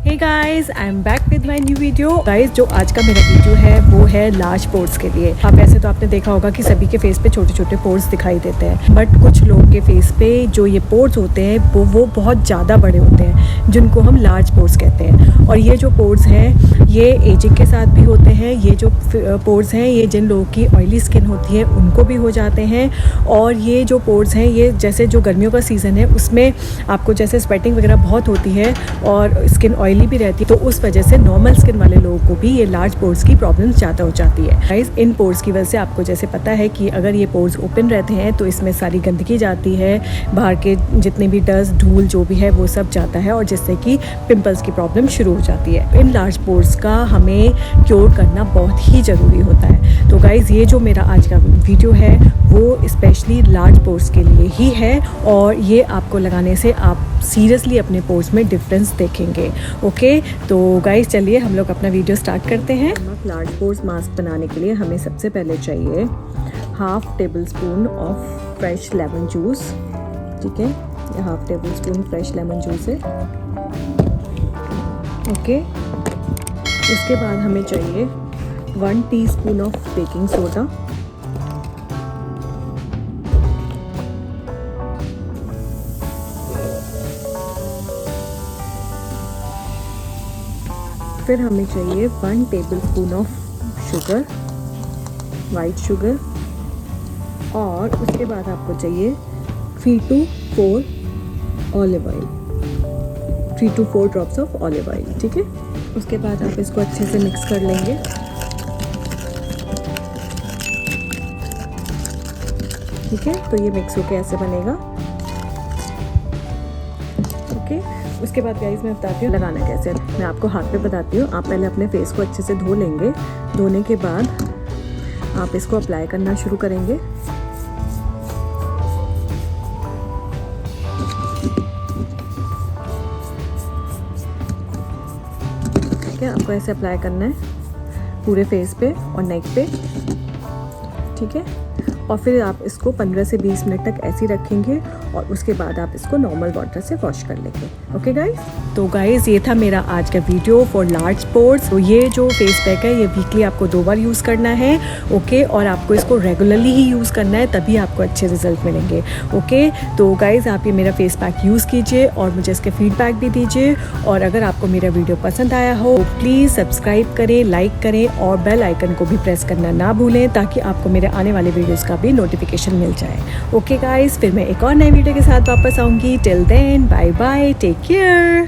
Hey guys, I am back with my new video. Guys, जो आज का मेरा वीडियो है वो है लार्ज पोर्स के लिए। अब वैसे तो आपने देखा होगा कि सभी के फेस पे छोटे छोटे पोर्स दिखाई देते हैं, बट कुछ लोगों के फेस पे जो ये पोर्स होते हैं वो बहुत ज़्यादा बड़े होते हैं, जिनको हम लार्ज पोर्स कहते हैं। और ये जो पोर्स हैं ये एजिंग के साथ भी होते हैं। ये जो पोर्स हैं ये जिन लोगों की ऑयली स्किन होती है उनको भी हो जाते हैं। और ये जो पोर्स हैं ये जैसे जो गर्मियों का सीज़न है उसमें आपको जैसे स्वेटिंग वगैरह बहुत होती है और स्किन ऑयली भी रहती है, तो उस वजह से नॉर्मल स्किन वाले लोगों को भी ये लार्ज पोर्स की प्रॉब्लम ज़्यादा हो जाती है। गाइस, इन पोर्स की वजह से आपको जैसे पता है कि अगर ये पोर्स ओपन रहते हैं तो इसमें सारी गंदगी जाती है, बाहर के जितने भी डस्ट धूल जो भी है वो सब जाता है, और जिससे कि पिंपल्स की प्रॉब्लम शुरू हो जाती है। इन लार्ज पोर्स का हमें क्योर करना बहुत ही ज़रूरी होता है। तो गाइज़, ये जो मेरा आज का वीडियो है वो स्पेशली लार्ज पोर्स के लिए ही है, और ये आपको लगाने से आप सीरियसली अपने पोर्स में डिफरेंस देखेंगे। ओके, तो गाइस चलिए हम लोग अपना वीडियो स्टार्ट करते हैं। लार्ज पोर्स मास्क बनाने के लिए हमें सबसे पहले चाहिए 1/2 table spoon of fresh lemon juice. ठीक है, ये 1/2 table spoon fresh lemon juice है। ओके, उसके बाद हमें चाहिए 1 टीस्पून ऑफ बेकिंग सोडा, फिर हमें चाहिए 1 table spoon of sugar, white sugar, और उसके बाद आपको चाहिए 3 to 4 olive oil, 3 to 4 drops of olive oil. ठीक है, उसके बाद आप इसको अच्छे से मिक्स कर लेंगे। ठीक है, तो ये मिक्स होके ऐसे बनेगा। ओके, उसके बाद गाइस मैं बताती हूँ लगाना कैसे। मैं आपको हाथ पे बताती हूँ। आप पहले अपने फेस को अच्छे से धो लेंगे। धोने के बाद आप इसको अप्लाई करना शुरू करेंगे। ठीक है, आपको ऐसे अप्लाई करना है पूरे फेस पे और नेक पे। ठीक है, और फिर आप इसको 15 से 20 मिनट तक ऐसे ही रखेंगे, और उसके बाद आप इसको नॉर्मल वाटर से वॉश कर लेंगे। ओके गाइस, तो गाइस ये था मेरा आज का वीडियो फॉर लार्ज पोर्स। तो ये जो फेस पैक है ये वीकली आपको 2 बार यूज़ करना है। ओके, और आपको इसको रेगुलरली ही यूज़ करना है, तभी आपको अच्छे रिजल्ट मिलेंगे। ओके, तो गाइस आप ये मेरा फेस पैक यूज़ कीजिए और मुझे इसके फीडबैक भी दीजिए। और अगर आपको मेरा वीडियो पसंद आया हो तो प्लीज़ सब्सक्राइब करें, लाइक करें और बेल आइकन को भी प्रेस करना ना भूलें, ताकि आपको मेरे आने वाले वीडियोज़ का भी नोटिफिकेशन मिल जाए। ओके गाइस, फिर मैं एक और नए वीडियो के साथ वापस आऊँगी। Till then, bye bye, take care.